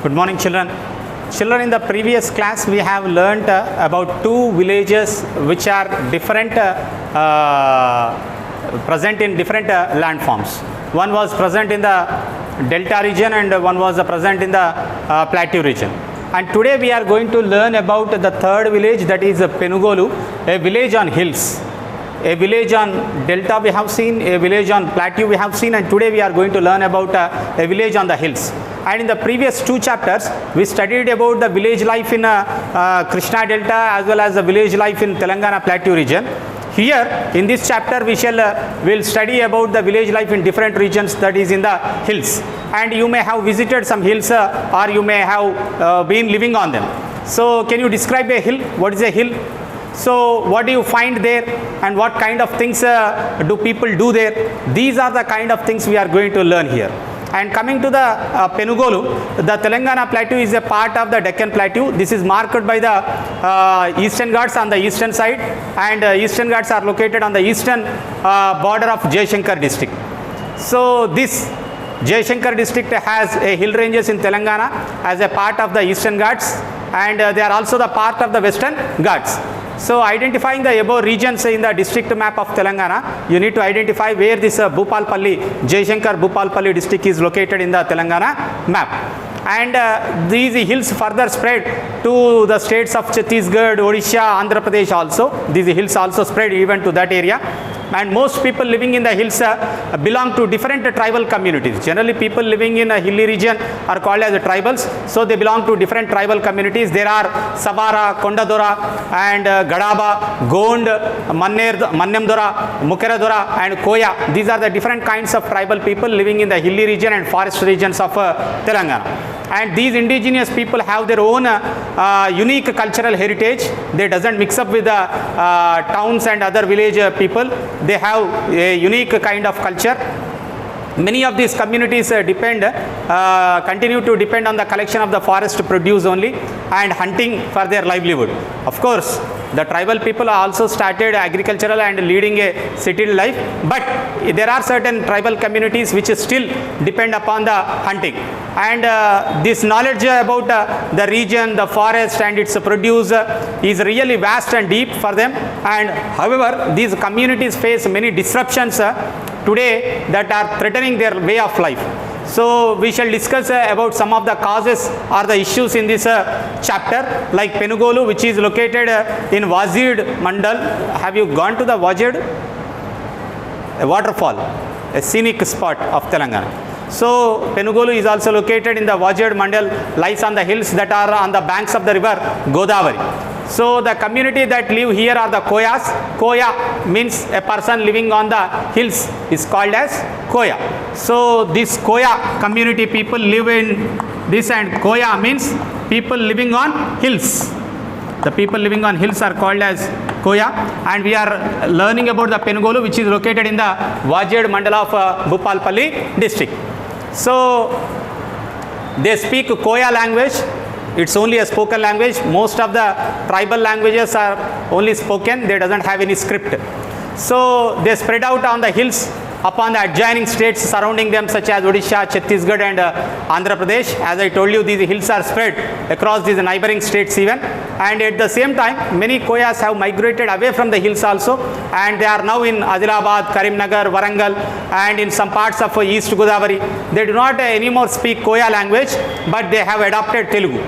Good morning, children. Children, in the previous class we have learnt about two villages which are different, present in different landforms. One was present in the delta region and one was present in the plateau region. And today we are going to learn about the third village, that is Penugolu, a village on hills. A village on delta we have seen, a village on plateau we have seen, and today we are going to learn about a village on the hills. And in the previous two chapters we studied about the village life in Krishna delta as well as the village life in Telangana plateau region. Here in this chapter we will study about the village life in different regions, that is in the hills. And you may have visited some hills or you may have been living on them. So can you describe a hill? What is a hill? So what do you find there and what kind of things do people do there? These are the kind of things we are going to learn here. And coming to the Penugolu, the Telangana plateau is a part of the Deccan plateau. This is marked by the Eastern Ghats on the eastern side, and Eastern Ghats are located on the eastern border of Jaishankar district. So this Jaishankar district has a hill ranges in Telangana as a part of the Eastern Ghats, and they are also the part of the Western Ghats. So identifying the above regions in the district map of Telangana, you need to identify where this Bhupalpalli, Jaishankar Bhupalpalli district is located in the Telangana map. And these hills further spread to the states of Chhattisgarh, Odisha, Andhra Pradesh also. These hills also spread even to that area. And most people living in the hills belong to different tribal communities. Generally people living in a hilly region are called as tribals, so they belong to different tribal communities. There are Sabara, Kondadora and Gadaba, Gond, Manyamdora, Mukeradora and Koya. These are the different kinds of tribal people living in the hilly region and forest regions of Telangana. And these indigenous people have their own unique cultural heritage. They doesn't mix up with the towns and other village people. They have a unique kind of culture. Many of these communities continue to depend on the collection of the forest produce only and hunting for their livelihood. Of course, the tribal people also started agricultural and leading a settled life, but there are certain tribal communities which still depend upon the hunting. And this knowledge about the region, the forest and its produce is really vast and deep for them. And however, these communities face many disruptions today that are threatening their way of life. So we shall discuss about some of the causes or the issues in this chapter, like Penugolu, which is located in Wazid Mandal. Have you gone to the Wazid? A waterfall, a scenic spot of Telangana. So Penugolu is also located in the Wazid Mandal, lies on the hills that are on the banks of the river Godavari. So the community that live here are the Koyas. Koya means a person living on the hills is called as Koya. So this Koya community people live in this, and Koya means people living on hills. The people living on hills are called as Koya, and we are learning about the Penugolu, which is located in the Wazid Mandala of Bhupalpalli district. So they speak Koya language. It's only a spoken language. Most of the tribal languages are only spoken. They doesn't have any script. So they spread out on the hills upon the adjoining states surrounding them, such as Odisha, Chhattisgarh and Andhra Pradesh. As I told you, these hills are spread across these neighboring states even. And at the same time, many Koyas have migrated away from the hills also, and they are now in Adilabad, Karimnagar, Warangal and in some parts of East Godavari. They do not anymore speak Koya language, but they have adopted Telugu.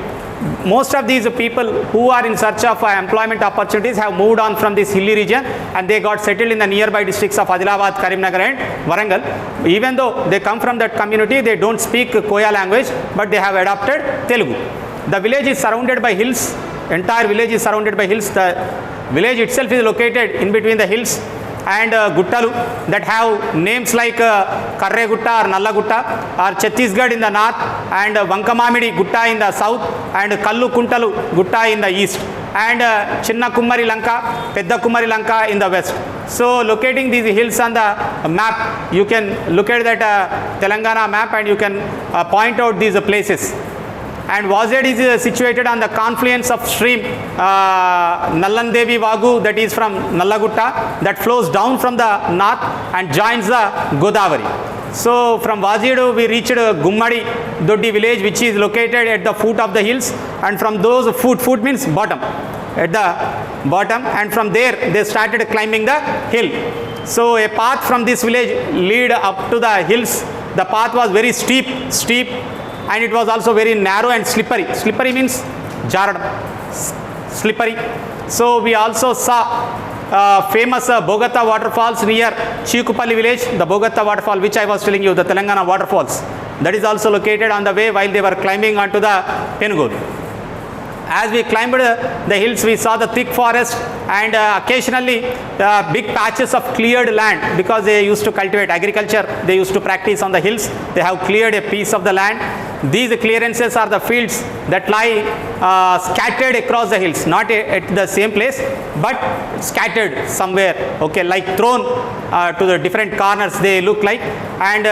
Most of these people who are in search of employment opportunities have moved on from this hilly region, and they got settled in the nearby districts of Adilabad, Karimnagar and Warangal. Even though they come from that community, they don't speak Koya language, but they have adopted Telugu. The village is surrounded by hills. Entire village is surrounded by hills. The village itself is located in between the hills and Guttalu that have names like Karre Gutta or Nalla Gutta, or Chhattisgarh in the north, and Vankamamidi Gutta in the south, and Kallu Kuntalu Gutta in the east, and Chinna Kummari Lanka, Pedda Kummari Lanka in the west. So locating these hills on the map, you can look at that Telangana map and you can point out these places. And Wazid is situated on the confluence of stream Nallandevi Vagu, that is from Nallagutta, that flows down from the north and joins the Godavari. So from Vajidu we reached Gummadi Doddi village, which is located at the foot of the hills, and from those foot means bottom, at the bottom, and from there they started climbing the hill. So a path from this village lead up to the hills. The path was very steep, and it was also very narrow and slippery. Slippery means jarred, slippery. So we also saw famous Bogata waterfalls near Chikupalli village, the Bogata waterfall which I was telling you, the Telangana waterfalls. That is also located on the way while they were climbing onto the Penugolu. As we climbed the hills, we saw the thick forest and occasionally big patches of cleared land, because they used to cultivate agriculture. They used to practice on the hills. They have cleared a piece of the land. These clearances are the fields that lie scattered across the hills, not at the same place, but scattered somewhere, okay, like thrown to the different corners they look like. And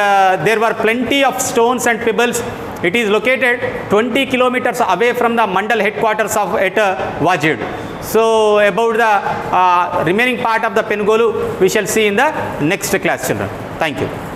there were plenty of stones and pebbles. It is located 20 kilometers away from the Mandal headquarters of at Vajid. So about the remaining part of the Penugolu we shall see in the next class, children. Thank you.